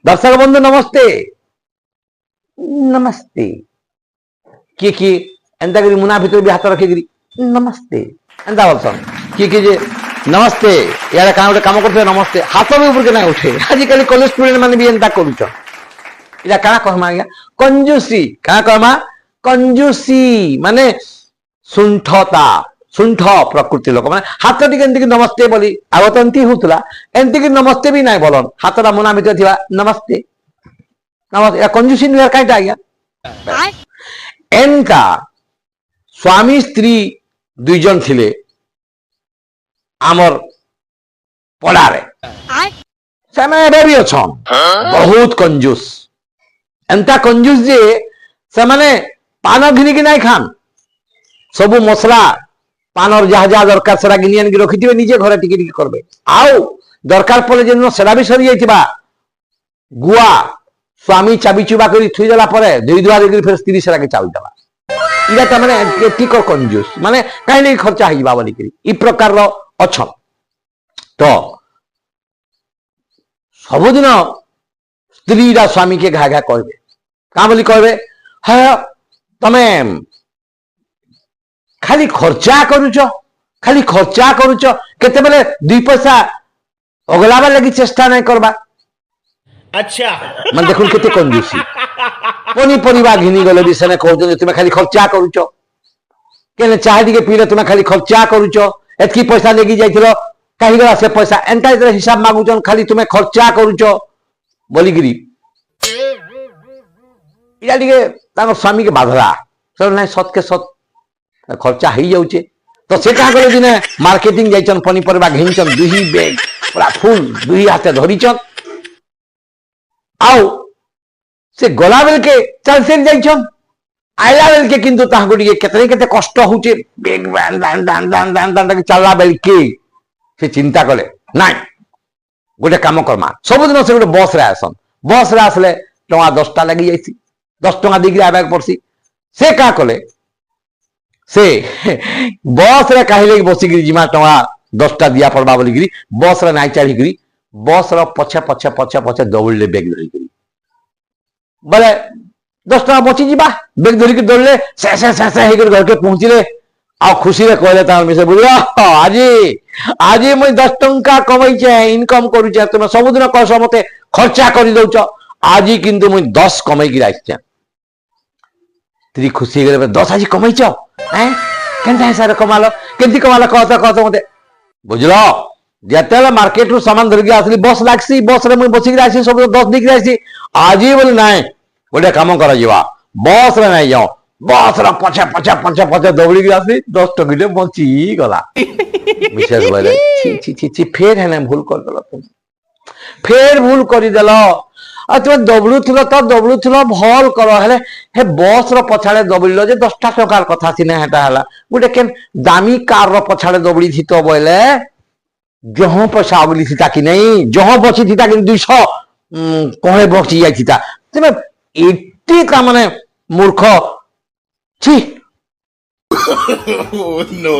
दर्शक बंधु नमस्ते नमस्ते किए एंता करी मुना भितर भी हाथ रखिकी नमस्ते एंता बोलसन किए जे नमस्ते यार कहाँ गोटे कम करते नमस्ते हाथ भी ऊपर के ना उठे आजिकल कॉलेज स्टूडेंट मैंने भी एंता करुच इला क्या कहमा आज्ञा कंजूसी क्या कहमा कंजूसी माने सुंठता सुंठ प्रकृति लोक मैंने हाथ टी नमस्ते बोली आग तो एमती होता एमती नमस्ते भी ना बोलन हाथटा मुना भितर थी नमस्ते नमस्ते कंजूसी नुहे कहीं आज्ञा एनका स्वामी स्त्री दुईजन थिले आमर पड़ारे से भी अच्छन बहुत कंजूस एंता कंजूस जे से माने पान घिनिकी नाई खान सबू मसला पानर जहा जहा दरकार से घिनी आनिक रखिथे निजे घरे टिके टिके करबे आउ दरकार पड़े जेन सेटा भी सरी जाइथिबा गुआ स्वामी चाबी चुबा कर थुई देला परे दुई दुआ देकर फिर स्त्री सेटा के चाबी देला इला त माने ठीक कंजूस माने काहे नहीं खर्चा हिबा बोली करी ई प्रकार रो अछन तो सबुदिन स्त्रीरा स्वामी के घा घा कहबे का बोली कहबे हा तमे खाली खर्चा करुच केते बेले दुई पैसा अगलाबा लगी चेष्टा नहीं करबा अच्छा मन देखुन केते कंजूसी पनी परिवा घिनी गले भी सेने कहउछन तुमे खाली खर्चा करुच केने चाय दिके पीले तुमे खाली खर्चा करुच एतकी पैसा लेगी जाइथिलो कहीं गला से पैसा एंता हिसाब मागुचन खाली तुमे खर्चा करुच बोली गिरी इला दिके ताको स्वामी के बाधरा सर नहीं सत के सत खर्चा हो जाऊे तो से क्या करे दिने मार्केटिंग जाइछन पनी परिवा घिनचन दुही बैग पूरा फुल दुही हाथे धरिचन आउ से गला बेल के चल से जाइछन आइला बेल के किंतु ताहाको टिके केते केते कष्ट होचे बैग वैन दान दान दान दान दान चलला बेल के से चिंता कले नाइ गोटे काम करमा सब दिन से गोटे बस रे आसन बस रे आसले टंका 10टा लगी जाइसी 10 टंका देगी आबाक पड़सी से का कले से बस रे कहिले बसिक जिमा टंका 10टा दिया पड़वा बोलिकी बस रे नाई चढ़ी बस रो पछे पछे पछे पछे दौड़ले बैग धरिकी बोले 10 टंका बची जीवा बैग धरिकी दौड़ले से घर के पहुंचले आ खुशी रे कहले ता मिसे बुझिया आज आज मुई 10 टंका कमाइछे इनकम करूछे तुम सबुदिन कहस मते खर्चा करि दउछ आज किंतु मुई 10 कमाई की आइछे स्त्री खुशी गले 10 आज कमाइछ हैं केनता हिसाब कमालो केंती कमालो कहत मते बुझलो जेतेला मार्केट रो सामान धरके आसली बस लागसी बस रे मुई बसिक आसी सब 10 दिख आसी आज बोले नाइ गोटे काम करा जीवा बस रे नाइ जाओ बस रा पछा पछा पछा पछा दौड़ी के आसली 10 टकिले बची गला मिसेस बोले छी छी छी छी फेर है भूल कर देला तुम फेर भूल करि देला आ तुम दबड़ुथुल भल कर हेले हे बस रो पछाड़े दबड़िलो जे 10टा टकार कथा सिने हेटा हला गुटे केन दामी कार रो पछाड़े दबड़ी थी तो बोले जहां पैसा अगली थी कि नहीं जहां बची थी कि 200 कोहे बची जाई थी तुम एटी का माने मूर्ख छी no.